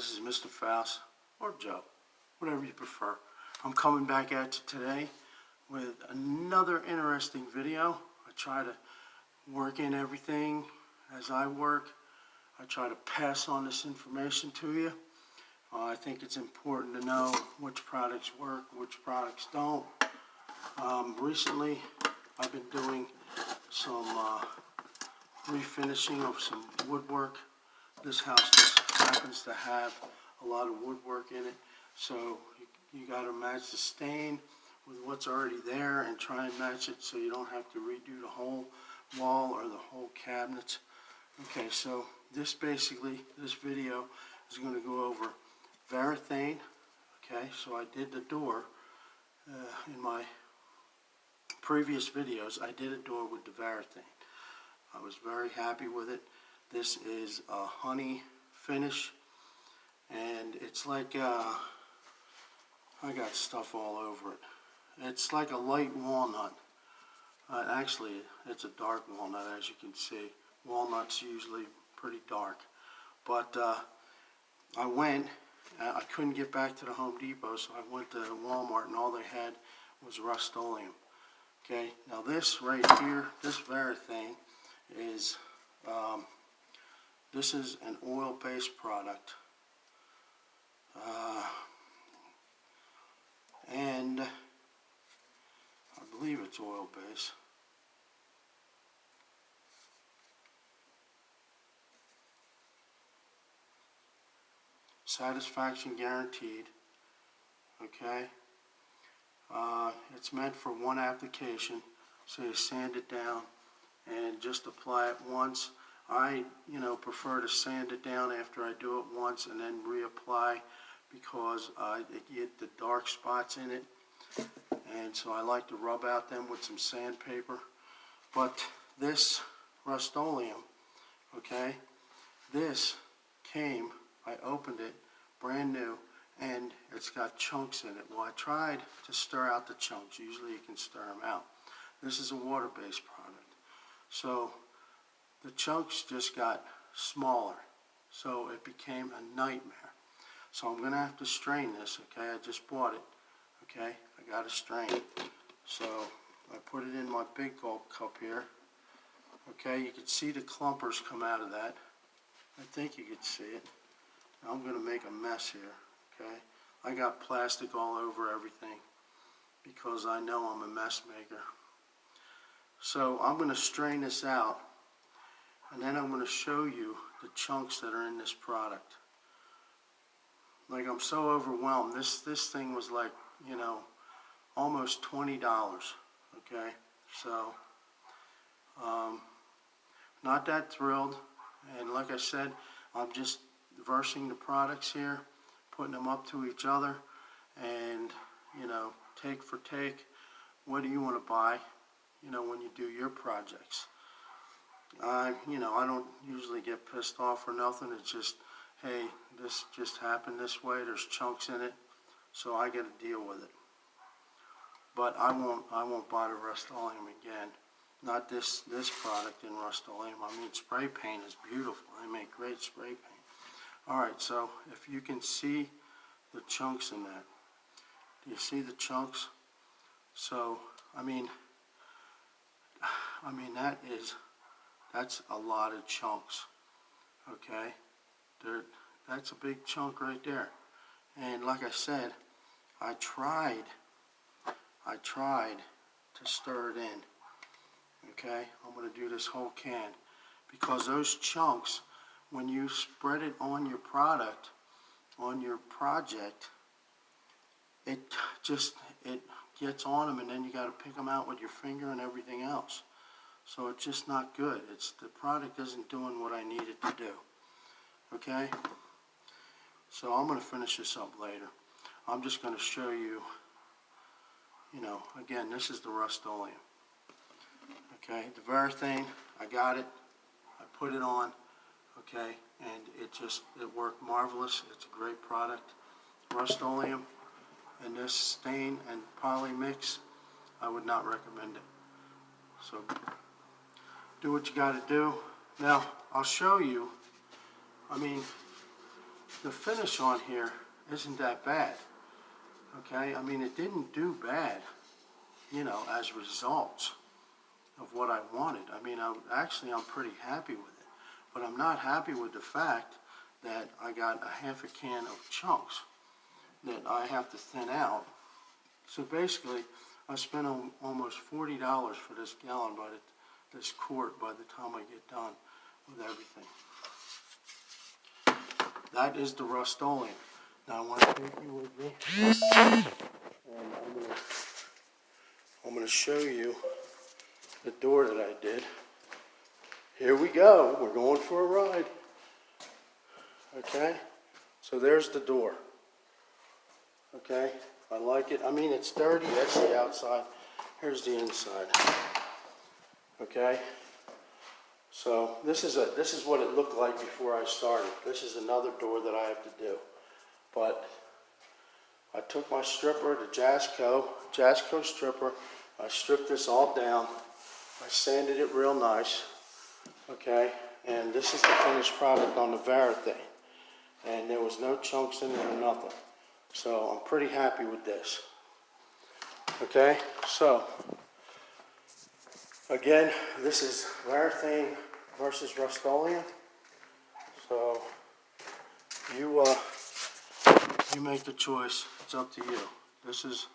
this is Mr. Faust, or Joe, whatever you prefer. I'm coming back at you today with another interesting video. I try to work in everything as I work. I try to pass on this information to you. I think it's important to know which products work, which products don't. Recently, I've been doing some refinishing of some woodwork. This house just happens to have a lot of woodwork in it, so you got to match the stain with what's already there and try and match it so you don't have to redo the whole wall or the whole cabinets. Okay, so this video is going to go over Varathane. Okay, so I did the door in my previous videos. I did a door with the Varathane. I was very happy with it. This is a honey finish, and it's like I got stuff all over it. It's like a light walnut. Actually, it's a dark walnut, as you can see. Walnut's usually pretty dark. But I couldn't get back to the Home Depot, so I went to Walmart, and all they had was Rust-Oleum. Okay, now this right here, this Varathane is, this is an oil-based product. And I believe it's oil-based. Satisfaction guaranteed. Okay. It's meant for one application, so you sand it down and just apply it once. I, prefer to sand it down after I do it once and then reapply, because I get the dark spots in it, and so I like to rub out them with some sandpaper. But this Rust-Oleum, okay, this came, I opened it brand new, and it's got chunks in it. Well, I tried to stir out the chunks. Usually you can stir them out. This is a water-based product, so the chunks just got smaller, so it became a nightmare. So I'm going to have to strain this, okay? I just bought it, okay? I got to strain it. So I put it in my big gulp cup here, okay? You can see the clumpers come out of that. I think you can see it. Now I'm going to make a mess here, okay? I got plastic all over everything because I know I'm a mess maker. So I'm going to strain this out, and then I'm going to show you the chunks that are in this product. Like, I'm so overwhelmed. This thing was like, almost $20, okay? So, not that thrilled. And like I said, I'm just versing the products here, putting them up to each other, and, take for take, what do you want to buy, when you do your projects. I don't usually get pissed off or nothing. It's just, hey, this just happened this way. There's chunks in it, so I got to deal with it. But I won't buy the Rust-Oleum again. Not this product in Rust-Oleum. I mean, spray paint is beautiful. They make great spray paint. All right, so if you can see the chunks in that, do you see the chunks? So I mean that's a lot of chunks. Okay, that's a big chunk right there. And like I said, I tried to stir it in. Okay, I'm going to do this whole can, because those chunks, when you spread it on your product, on your project, it gets on them, and then you got to pick them out with your finger and everything else. So it's just not good. The product isn't doing what I need it to do. Okay? So I'm going to finish this up later. I'm just going to show you, again, this is the Rust-Oleum. Okay, the Varathane, I got it. I put it on. Okay, and it worked marvelous. It's a great product. Rust-Oleum and this stain and poly mix, I would not recommend it. So do what you got to do. Now I'll show you. I mean, the finish on here isn't that bad. Okay, I mean, it didn't do bad, you know, as results of what I wanted. I mean, I'm pretty happy with it, but I'm not happy with the fact that I got a half a can of chunks that I have to thin out. So basically, I spent almost $40 for this gallon this quart by the time I get done with everything. That is the Rust-Oleum. Now I want to take you with me, and I'm going to show you the door that I did. Here we go. We're going for a ride. Okay, so there's the door. Okay, I like it. I mean, it's dirty. That's the outside. Here's the inside. Okay, so this is what it looked like before I started. This is another door that I have to do. But I took my stripper, the Jasco stripper. I stripped this all down. I sanded it real nice. Okay, and this is the finished product on the Varathane. And there was no chunks in it or nothing. So I'm pretty happy with this. Okay, so again, this is Varathane versus Rust-Oleum. So you make the choice. It's up to you. This is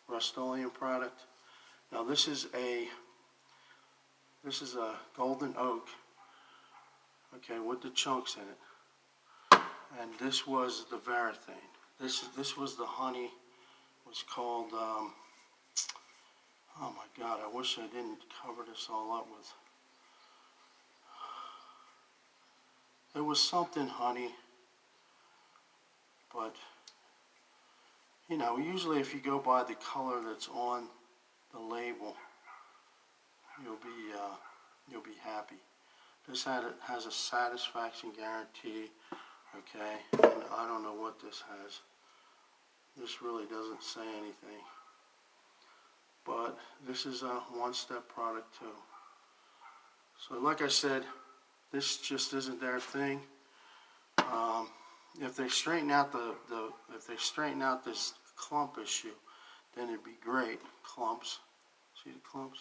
Rust-Oleum product. Now this is a golden oak. Okay, with the chunks in it. And this was the Varathane. This was the honey. It was called, oh my God, I wish I didn't cover this all up with. It was something honey, but you know, usually if you go by the color that's on the label, you'll be happy. This has a satisfaction guarantee. Okay, and I don't know what this has. This really doesn't say anything. But this is a one-step product too. So like I said, this just isn't their thing. If they straighten out this clump issue, then it'd be great. Clumps, see the clumps?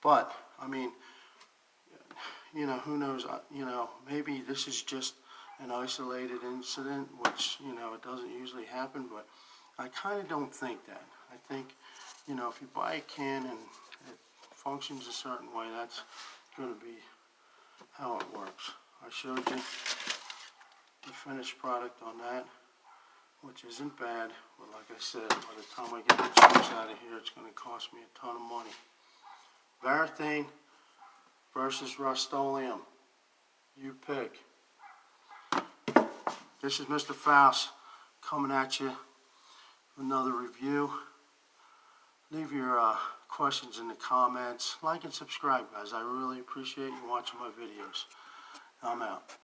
But I mean, you know, who knows? You know, maybe this is just an isolated incident, which, you know, it doesn't usually happen, but I kind of don't think that. I think, you know, if you buy a can and it functions a certain way, that's going to be how it works. I showed you the finished product on that, which isn't bad, but like I said, by the time I get the chunks out of here, it's going to cost me a ton of money. Varathane versus Rust-Oleum. You pick. This is Mr. Faust coming at you with another review. Leave your questions in the comments. Like and subscribe, guys. I really appreciate you watching my videos. I'm out.